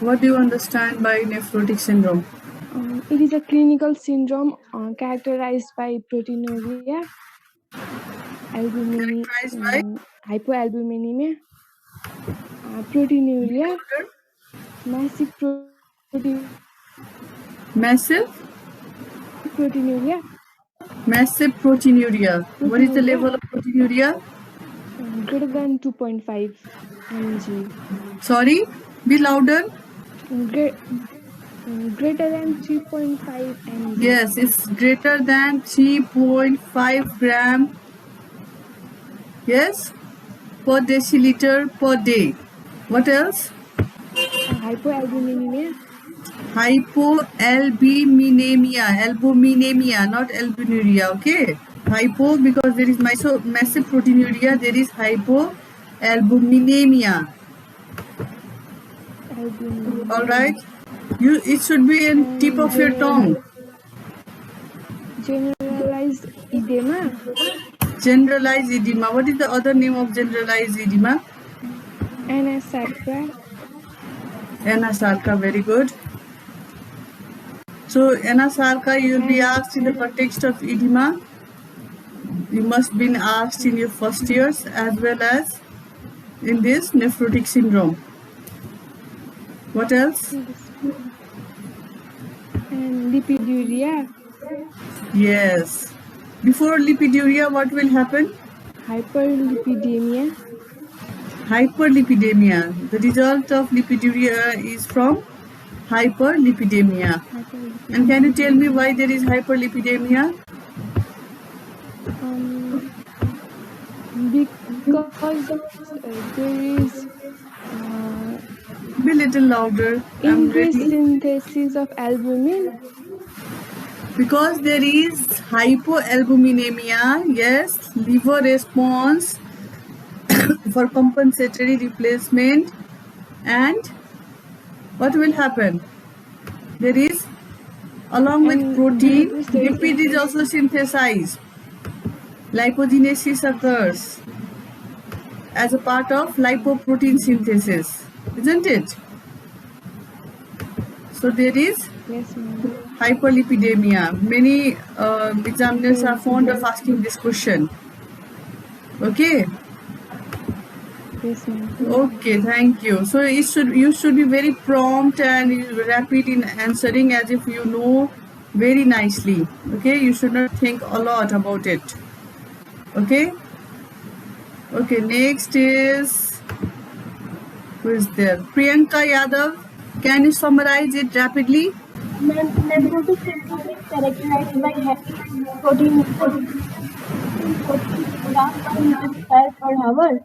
What do you understand by nephrotic syndrome? It is a clinical syndrome characterized by proteinuria, Characterized by hypoalbuminemia, proteinuria, massive massive proteinuria, massive proteinuria. What is the level of proteinuria? greater than 2.5 mg. Sorry, be louder. Greater than 3.5 mg. Yes, it's greater than 3.5 gram. Yes, per deciliter per day. What else? Hypoalbuminemia. Hypoalbuminemia, albuminemia, not albuminuria. Okay, hypo because there is massive proteinuria. There is hypoalbuminemia. All right. It should be in tip of your tongue. Generalized edema. Generalized edema. What is the other name of generalized edema? Anasarca. Anasarca. Very good. So anasarca, you will be asked in the context of edema. You must be asked in your first years as well as in this nephrotic syndrome. What else? And lipiduria. Yes. Before lipiduria, what will happen? Hyperlipidemia. Hyperlipidemia. The result of lipiduria is from hyperlipidemia. And can you tell me why there is hyperlipidemia? Because there is be a little louder. Increased synthesis of albumin. Because there is hypoalbuminemia, yes, liver response for compensatory replacement, and what will happen? There is, along with protein, lipid is also synthesized. Lipogenesis occurs as a part of lipoprotein synthesis, isn't it? So there is hyperlipidemia. Many examiners are fond of asking this question. Okay. Yes, ma'am. Okay, thank you. So you should be very prompt and rapid in answering as if you know very nicely. Okay, you should not think a lot about it. Okay. Okay, next is, who is there? Priyanka Yadav. Can you summarize it rapidly? Nephrotic syndrome is characterized by having protein per hour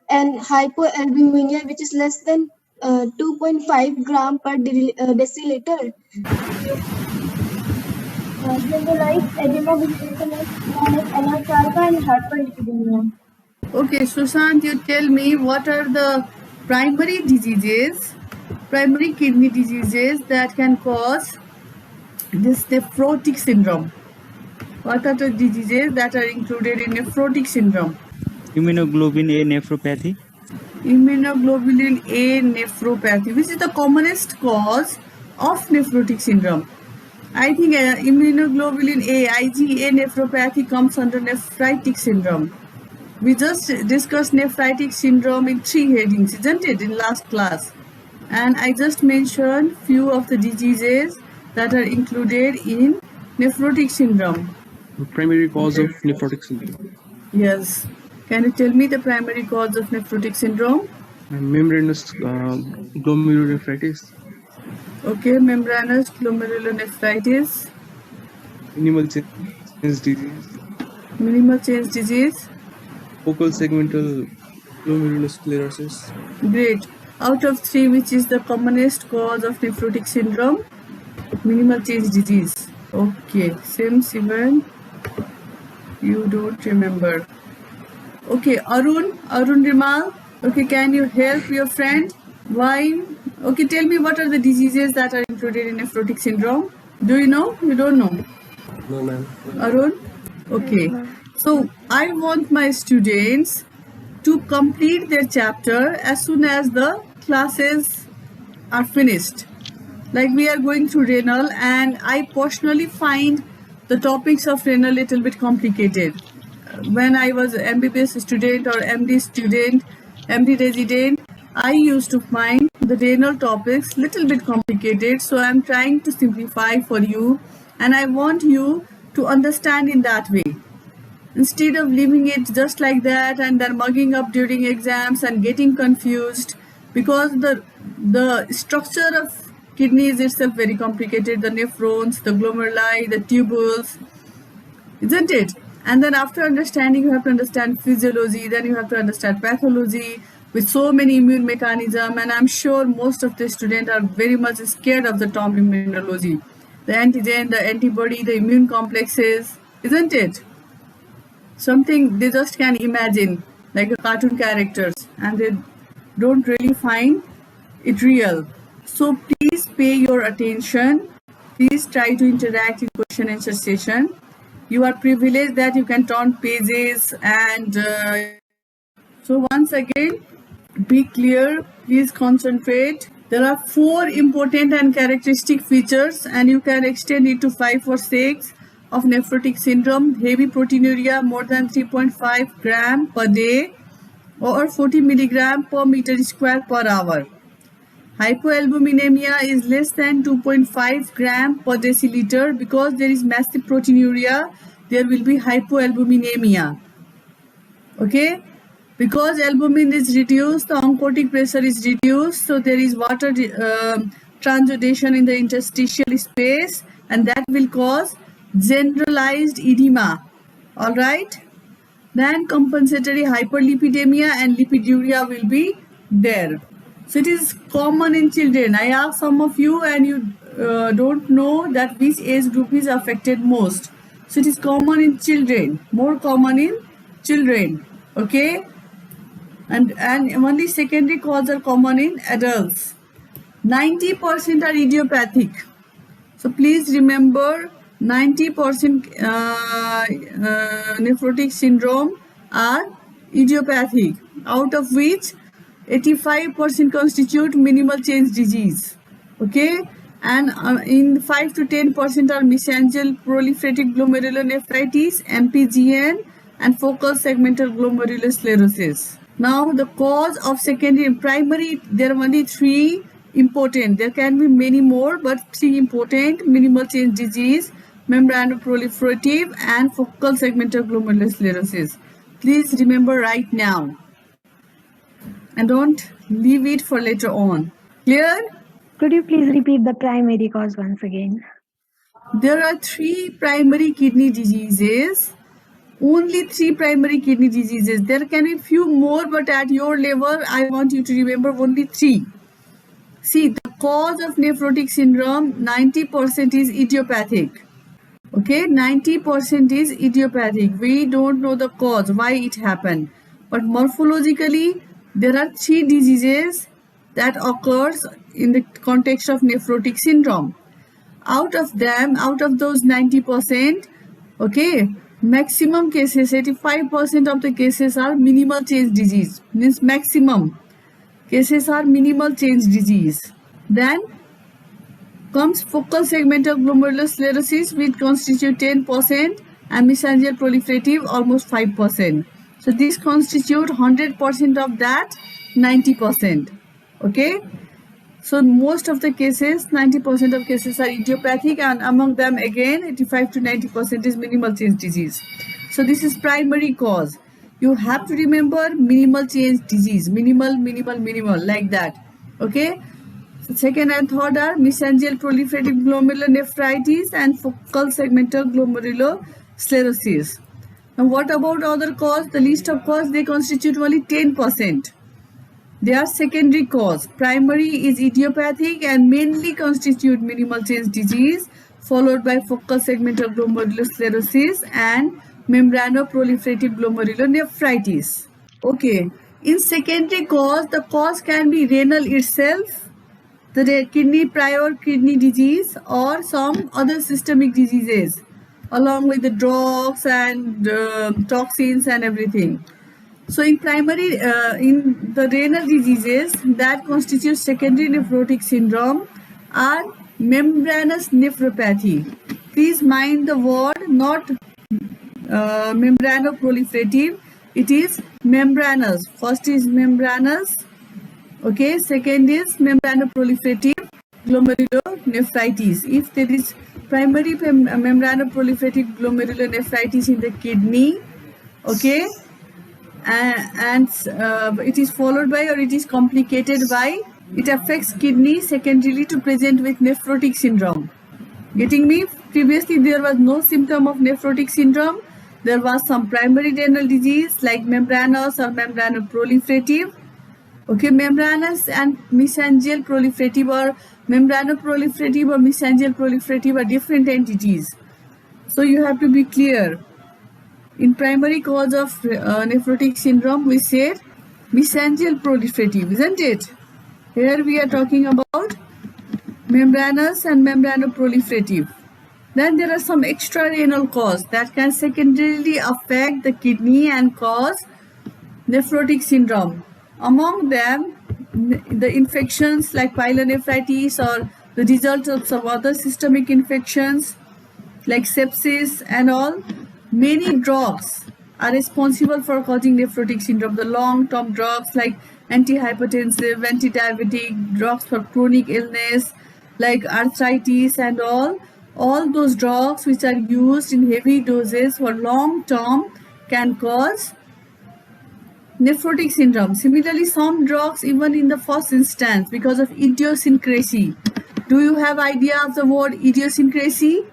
and hypoalbuminemia, which is less than 2.5 gram per deciliter. Generalized edema, which is known as anasarca and hyperlipidemia. Okay, Sushant, you tell me what are the primary diseases, primary kidney diseases that can cause this nephrotic syndrome? What are the diseases that are included in nephrotic syndrome? Immunoglobulin A nephropathy. Immunoglobulin A nephropathy, which is the commonest cause of nephrotic syndrome. I think immunoglobulin A, IgA nephropathy comes under nephritic syndrome. We just discussed nephritic syndrome in 3 headings, isn't it, in last class? And I just mentioned few of the diseases that are included in nephrotic syndrome. The primary cause of nephrotic syndrome. Yes. Can you tell me the primary cause of nephrotic syndrome? Membranous glomerulonephritis. Okay, membranous glomerulonephritis. Minimal change disease. Minimal change disease. Focal segmental glomerulosclerosis. Great. Out of 3, which is the commonest cause of nephrotic syndrome? Minimal change disease. Okay, same Sivan. You don't remember. Okay, Arun Rimal. Okay, can you help your friend? Why? Okay, tell me what are the diseases that are included in nephrotic syndrome? Do you know? You don't know? No, ma'am. Arun? Okay. So I want my students to complete their chapter as soon as the classes are finished. Like we are going through renal, and I personally find the topics of renal a little bit complicated. When I was MBBS student or MD student, MD resident, I used to find the renal topics little bit complicated. So I'm trying to simplify for you, and I want you to understand in that way. Instead of leaving it just like that and then mugging up during exams and getting confused, because the structure of kidney is itself very complicated, the nephrons, the glomeruli, the tubules, isn't it? And then after understanding, you have to understand physiology, then you have to understand pathology with so many immune mechanism. And I'm sure most of the students are very much scared of the term immunology, the antigen, the antibody, the immune complexes, isn't it? Something they just can imagine, like a cartoon characters, and they don't really find it real. So please pay your attention. Please try to interact in question answer session. You are privileged that you can turn pages, and so once again, be clear. Please concentrate. There are 4 important and characteristic features, and you can extend it to 5 or 6 of nephrotic syndrome: heavy proteinuria more than 3.5 gram per day or 40 milligram per meter square per hour. Hypoalbuminemia is less than 2.5 gram per deciliter. Because there is massive proteinuria, there will be hypoalbuminemia. Okay? Because albumin is reduced, the oncotic pressure is reduced, so there is water transudation in the interstitial space, and that will cause generalized edema. All right? Then compensatory hyperlipidemia and lipiduria will be there. So it is common in children. I ask some of you, and you don't know that which age group is affected most. So it is common in children, more common in children. Okay? And only secondary causes are common in adults. 90% are idiopathic. So please remember, 90% nephrotic syndrome are idiopathic, out of which 85% constitute minimal change disease. Okay? And in 5 to 10% are mesangial proliferative glomerulonephritis, MPGN, and focal segmental glomerulosclerosis. Now, the cause of secondary and primary, there are only 3 important. There can be many more, but 3 important: minimal change disease, membranoproliferative, and focal segmental glomerulosclerosis. Please remember right now, and don't leave it for later on. Clear? Could you please repeat the primary cause once again? There are 3 primary kidney diseases. Only 3 primary kidney diseases. There can be few more, but at your level, I want you to remember only 3. See, the cause of nephrotic syndrome, 90% is idiopathic. Okay, 90% is idiopathic. We don't know the cause, why it happened. But morphologically, there are 3 diseases that occurs in the context of nephrotic syndrome. Out of those 90%, okay, maximum cases, 85% of the cases are minimal change disease. Means maximum cases are minimal change disease. Then comes focal segmental glomerulosclerosis, which constitute 10%, and mesangial proliferative almost 5%. So these constitute 100% of that 90%. Okay? So most of the cases, 90% of cases are idiopathic, and among them again 85 to 90% is minimal change disease. So this is primary cause. You have to remember minimal change disease, minimal, like that. Okay? So second and third are mesangial proliferative glomerulonephritis and focal segmental glomerulosclerosis. Now what about other cause? The list of cause, they constitute only 10%. They are secondary cause. Primary is idiopathic and mainly constitute minimal change disease, followed by focal segmental glomerulosclerosis and membranoproliferative glomerulonephritis. Okay. In secondary cause, the cause can be renal itself, the prior kidney disease, or some other systemic diseases, along with the drugs and toxins and everything. So in primary, in the renal diseases that constitute secondary nephrotic syndrome are membranous nephropathy. Please mind the word, not membranoproliferative. It is membranous. First is membranous. Okay. Second is membranoproliferative glomerulonephritis. If there is primary membranoproliferative glomerulonephritis in the kidney, okay, and it is followed by, or it is complicated by, it affects kidney secondarily to present with nephrotic syndrome. Getting me? Previously there was no symptom of nephrotic syndrome. There was some primary renal disease like membranous or membranoproliferative. Okay, membranous and mesangial proliferative or membranoproliferative or mesangial proliferative are different entities. So you have to be clear. In primary cause of nephrotic syndrome, we said mesangial proliferative, isn't it? Here we are talking about membranous and membranoproliferative. Then there are some extrarenal cause that can secondarily affect the kidney and cause nephrotic syndrome. Among them, the infections like pyelonephritis or the result of some other systemic infections like sepsis and all. Many drugs are responsible for causing nephrotic syndrome. The long-term drugs like antihypertensive, anti-diabetic, drugs for chronic illness like arthritis and all those drugs which are used in heavy doses for long-term can cause nephrotic syndrome. Similarly, some drugs even in the first instance because of idiosyncrasy. Do you have idea of the word idiosyncrasy?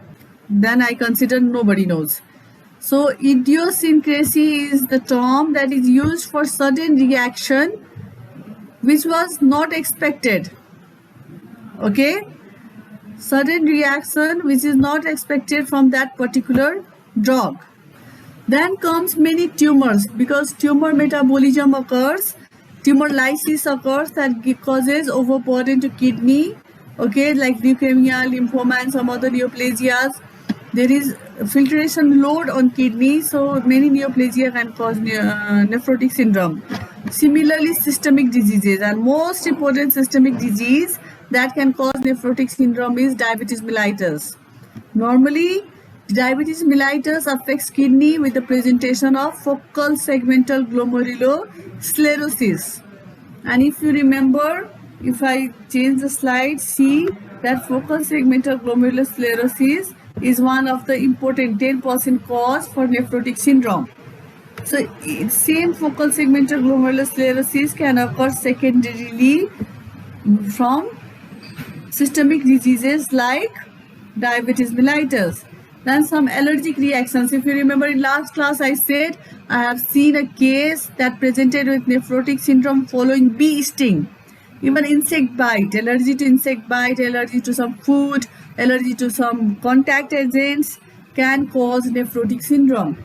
Then I consider nobody knows. So idiosyncrasy is the term that is used for sudden reaction which was not expected. Okay? Sudden reaction which is not expected from that particular drug. Then comes many tumors because tumor metabolism occurs, tumor lysis occurs that causes overburden to kidney. Okay, like leukemia, lymphoma and some other neoplasias. There is filtration load on kidney, so many neoplasia can cause nephrotic syndrome. Similarly, systemic diseases, and most important systemic disease that can cause nephrotic syndrome is diabetes mellitus. Normally, diabetes mellitus affects kidney with the presentation of focal segmental glomerulosclerosis. And if you remember, if I change the slide, see that focal segmental glomerulosclerosis is one of the important 10% cause for nephrotic syndrome. So same focal segmental glomerulosclerosis can occur secondarily from systemic diseases like diabetes mellitus. Then some allergic reactions. If you remember in last class I said I have seen a case that presented with nephrotic syndrome following bee sting. Even insect bite, allergy to insect bite, allergy to some food, allergy to some contact agents can cause nephrotic syndrome.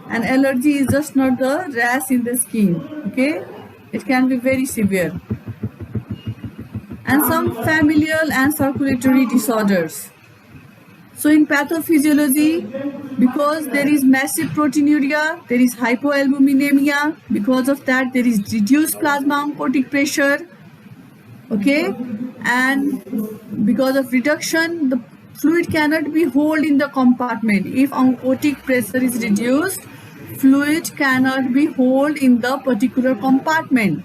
And allergy is just not the rash in the skin, okay? It can be very severe. And some familial and circulatory disorders. So in pathophysiology, because there is massive proteinuria, there is hypoalbuminemia. Because of that, there is reduced plasma oncotic pressure. Okay, and because of reduction, the fluid cannot be held in the compartment. If oncotic pressure is reduced, fluid cannot be held in the particular compartment.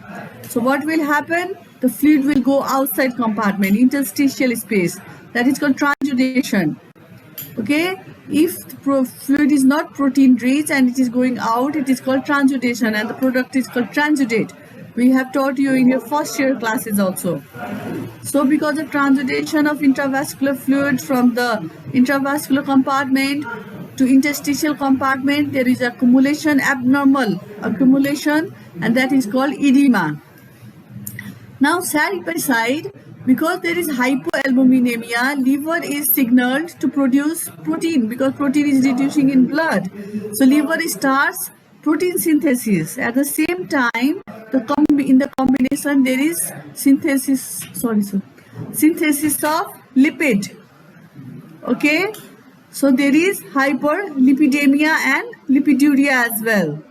So what will happen? The fluid will go outside compartment, interstitial space. That is called transudation. Okay, if the fluid is not protein rich and it is going out, it is called transudation, and the product is called transudate. We have taught you in your first year classes also. So because of transudation of intravascular fluid from the intravascular compartment to interstitial compartment, there is accumulation, abnormal accumulation, and that is called edema. Now side by side, because there is hypoalbuminemia, liver is signaled to produce protein because protein is reducing in blood. So liver starts protein synthesis. At the same time, in the combination there is synthesis of lipid. Okay, so there is hyperlipidemia and lipiduria as well.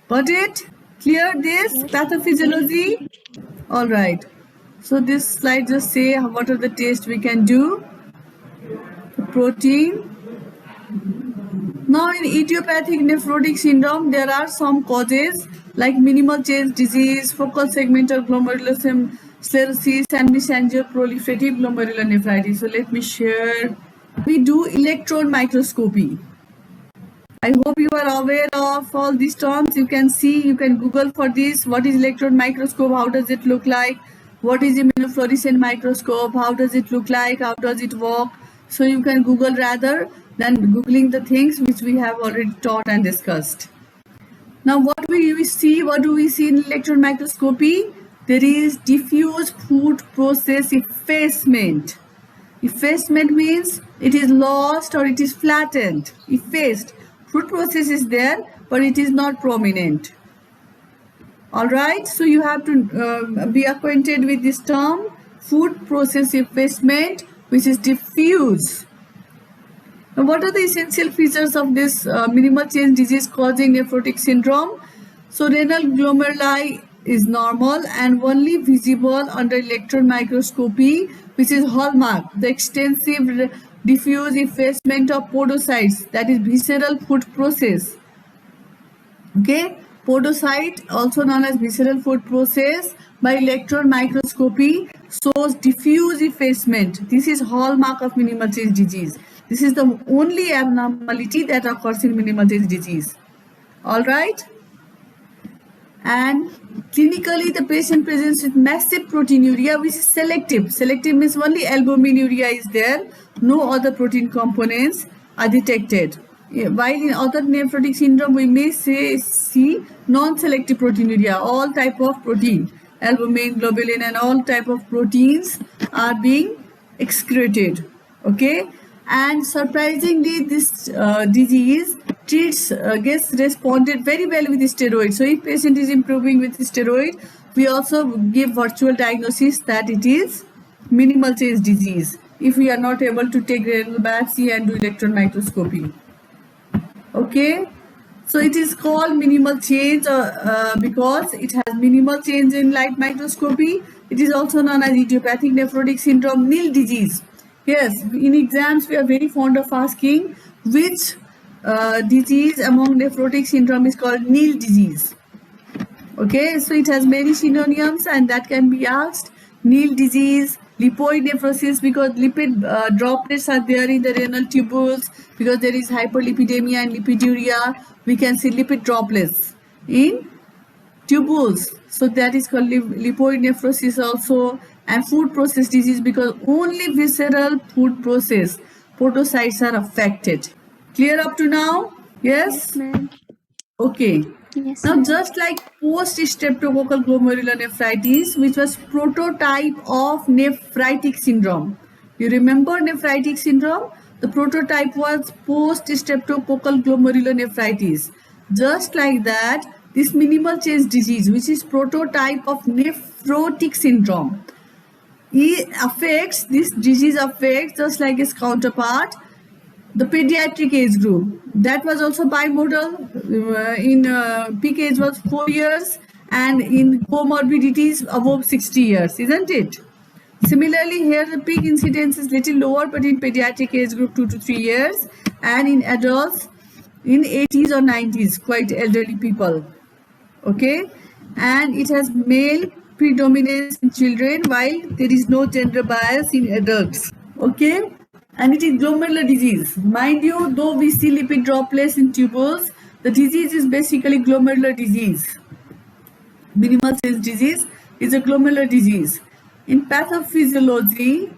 Got it? Clear this pathophysiology? All right. So this slide just say what are the tests we can do. Protein. Now in idiopathic nephrotic syndrome, there are some causes like minimal change disease, focal segmental glomerular sclerosis, and mesangial proliferative glomerulonephritis. So let me share. We do electron microscopy. I hope you are aware of all these terms. You can see, you can Google for this. What is electron microscope? How does it look like? What is immunofluorescent microscope? How does it look like? How does it work? So you can Google rather than Googling the things which we have already taught and discussed. Now what do we see in electron microscopy? There is diffuse food process effacement. Effacement means it is lost or it is flattened, effaced. Food process is there, but it is not prominent. All right, so you have to be acquainted with this term, food process effacement, which is diffuse. Now, what are the essential features of this minimal change disease causing nephrotic syndrome? So renal glomeruli is normal and only visible under electron microscopy, which is hallmark, the extensive diffuse effacement of podocytes, that is visceral food process. Okay, podocyte, also known as visceral food process, by electron microscopy shows diffuse effacement. This is hallmark of minimal change disease. This is the only abnormality that occurs in minimal change disease. All right. And clinically, the patient presents with massive proteinuria, which is selective. Selective means only albuminuria is there. No other protein components are detected. While in other nephrotic syndrome, we may see non-selective proteinuria, all type of protein, albumin, globulin, and all type of proteins are being excreted. Okay, and surprisingly, this disease gets responded very well with steroid. So if patient is improving with steroid, we also give virtual diagnosis that it is minimal change disease if we are not able to take renal biopsy and do electron microscopy. Okay, so it is called minimal change because it has minimal change in light microscopy. It is also known as idiopathic nephrotic syndrome, nil disease. Yes, in exams we are very fond of asking which disease among nephrotic syndrome is called nil disease. Okay, so it has many synonyms and that can be asked. Nil disease, lipoid nephrosis, because lipid droplets are there in the renal tubules, because there is hyperlipidemia and lipiduria. We can see lipid droplets in tubules, so that is called lipoid nephrosis also. And food process disease, because only visceral food process podocytes are affected. Clear up to now? Yes? Ma'am. Okay. Yes. Now, just like post-streptococcal glomerulonephritis, which was prototype of nephritic syndrome. You remember nephritic syndrome? The prototype was post-streptococcal glomerulonephritis. Just like that, this minimal change disease, which is prototype of nephrotic syndrome, this disease affects, just like its counterpart, the pediatric age group. That was also bimodal. In peak age was 4 years, and in comorbidities above 60 years, isn't it? Similarly, here the peak incidence is little lower, but in pediatric age group 2 to 3 years, and in adults in 80s or 90s, quite elderly people. Okay, and it has male predominance in children, while there is no gender bias in adults. Okay, and it is glomerular disease. Mind you, though we see lipid droplets in tubules, the disease is basically glomerular disease. Minimal change disease is a glomerular disease. In pathophysiology,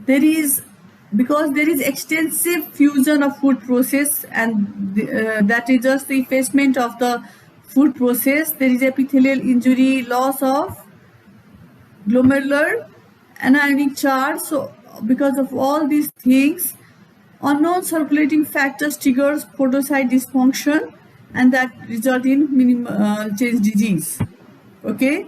because there is extensive fusion of food process, and that is just the effacement of the food process. There is epithelial injury, loss of glomerular anionic charge. So because of all these things, unknown circulating factors triggers podocyte dysfunction, and that result in minimal change disease. Okay,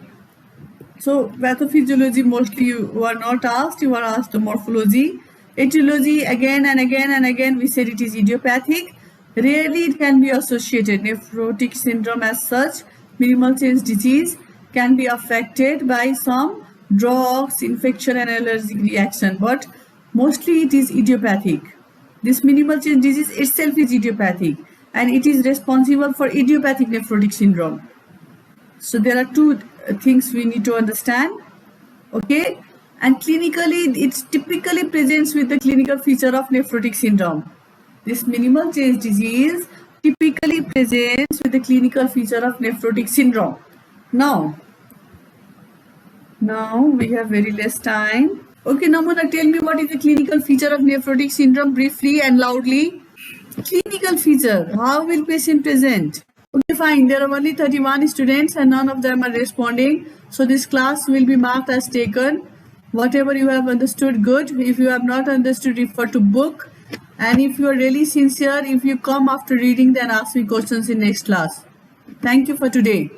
so pathophysiology mostly you are not asked, you are asked the morphology. Etiology, again and again and again we said it is idiopathic. Rarely it can be associated. Nephrotic syndrome as such, minimal change disease, can be affected by some drugs, infection and allergic reaction, but mostly it is idiopathic. This minimal change disease itself is idiopathic and it is responsible for idiopathic nephrotic syndrome. So there are two things we need to understand. Okay, and clinically it typically presents with the clinical feature of nephrotic syndrome. This minimal change disease typically presents with the clinical feature of nephrotic syndrome. Now we have very less time. Okay, now Mona, tell me what is the clinical feature of nephrotic syndrome briefly and loudly. Clinical feature, how will patient present? Okay, fine, there are only 31 students and none of them are responding. So this class will be marked as taken. Whatever you have understood, good. If you have not understood, refer to book. And if you are really sincere, if you come after reading, then ask me questions in next class. Thank you for today.